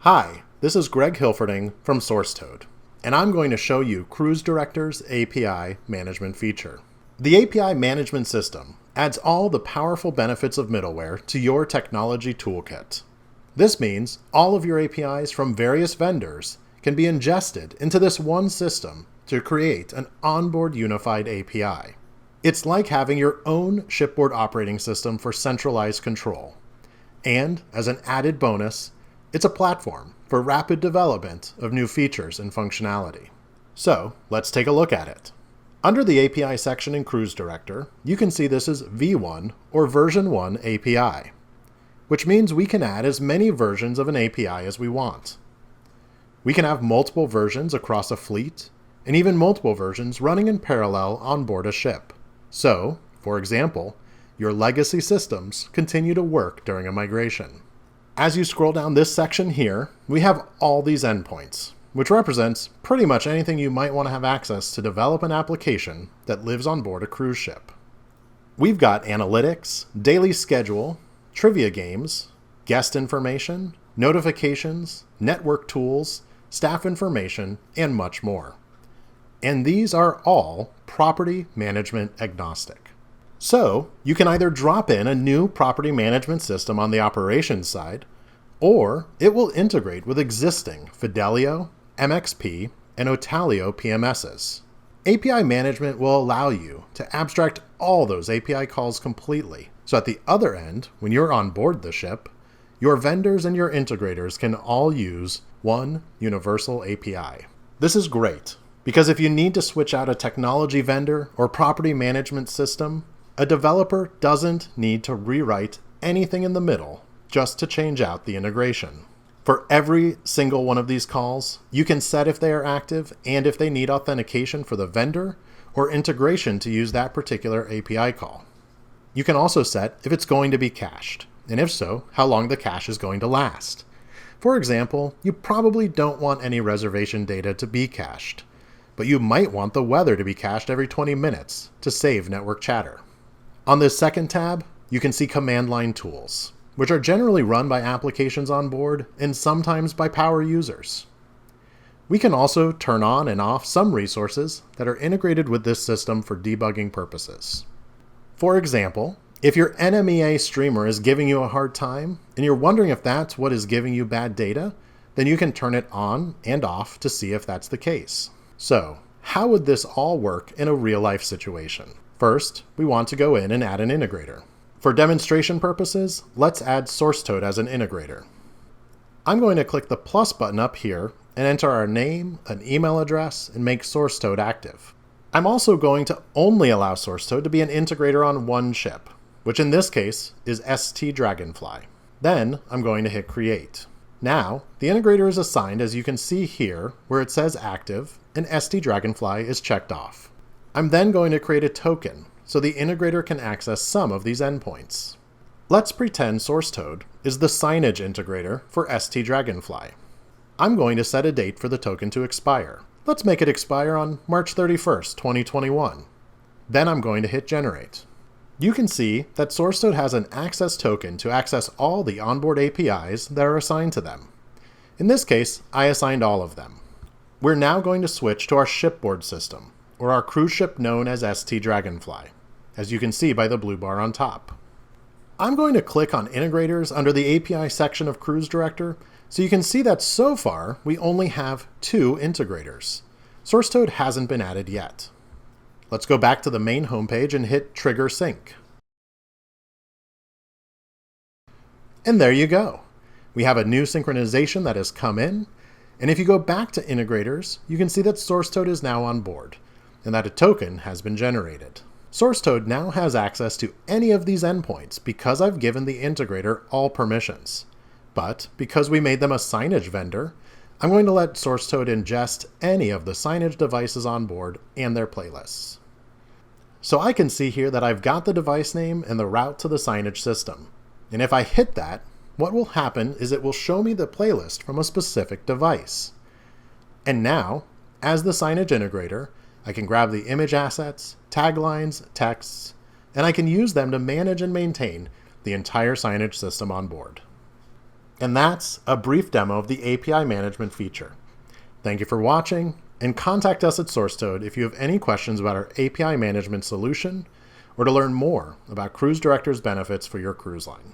Hi, this is Greg Hilferding from SourceToad, and I'm going to show you Cruise Director's API management feature. The API management system adds all the powerful benefits of middleware to your technology toolkit. This means all of your APIs from various vendors can be ingested into this one system to create an onboard unified API. It's like having your own shipboard operating system for centralized control. And as an added bonus, it's a platform for rapid development of new features and functionality. So let's take a look at it. Under the API section in Cruise Director, you can see this is V1 or version 1 API, which means we can add as many versions of an API as we want. We can have multiple versions across a fleet, and even multiple versions running in parallel on board a ship. So, for example, your legacy systems continue to work during a migration. As you scroll down this section here, we have all these endpoints, which represents pretty much anything you might want to have access to develop an application that lives on board a cruise ship. We've got analytics, daily schedule, trivia games, guest information, notifications, network tools, staff information, and much more. And these are all property management agnostic. So you can either drop in a new property management system on the operations side, or it will integrate with existing Fidelio, MXP, and Otalio PMSs. API management will allow you to abstract all those API calls completely. So at the other end, when you're on board the ship, your vendors and your integrators can all use one universal API. This is great, because if you need to switch out a technology vendor or property management system, a developer doesn't need to rewrite anything in the middle just to change out the integration. For every single one of these calls, you can set if they are active and if they need authentication for the vendor or integration to use that particular API call. You can also set if it's going to be cached, and if so, how long the cache is going to last. For example, you probably don't want any reservation data to be cached, but you might want the weather to be cached every 20 minutes to save network chatter. On this second tab, you can see command line tools, which are generally run by applications on board and sometimes by power users. We can also turn on and off some resources that are integrated with this system for debugging purposes. For example, if your NMEA streamer is giving you a hard time and you're wondering if that's what is giving you bad data, then you can turn it on and off to see if that's the case. So, how would this all work in a real-life situation? First, we want to go in and add an integrator. For demonstration purposes, let's add SourceToad as an integrator. I'm going to click the plus button up here and enter our name, an email address, and make SourceToad active. I'm also going to only allow SourceToad to be an integrator on one ship, which in this case is ST Dragonfly. Then I'm going to hit create. Now, the integrator is assigned as you can see here where it says active and ST Dragonfly is checked off. I'm then going to create a token so the integrator can access some of these endpoints. Let's pretend SourceToad is the signage integrator for ST Dragonfly. I'm going to set a date for the token to expire. Let's make it expire on March 31st, 2021. Then I'm going to hit generate. You can see that SourceToad has an access token to access all the onboard APIs that are assigned to them. In this case, I assigned all of them. We're now going to switch to our shipboard system, or our cruise ship known as ST Dragonfly, as you can see by the blue bar on top. I'm going to click on Integrators under the API section of Cruise Director, so you can see that so far we only have 2 integrators. SourceToad hasn't been added yet. Let's go back to the main homepage and hit Trigger Sync. And there you go. We have a new synchronization that has come in, and if you go back to Integrators, you can see that SourceToad is now on board, and that a token has been generated. SourceToad now has access to any of these endpoints because I've given the integrator all permissions. But because we made them a signage vendor, I'm going to let SourceToad ingest any of the signage devices on board and their playlists. So I can see here that I've got the device name and the route to the signage system. And if I hit that, what will happen is it will show me the playlist from a specific device. And now, as the signage integrator, I can grab the image assets, taglines, texts, and I can use them to manage and maintain the entire signage system on board. And that's a brief demo of the API management feature. Thank you for watching, and contact us at SourceToad if you have any questions about our API management solution or to learn more about Cruise Directors benefits for your cruise line.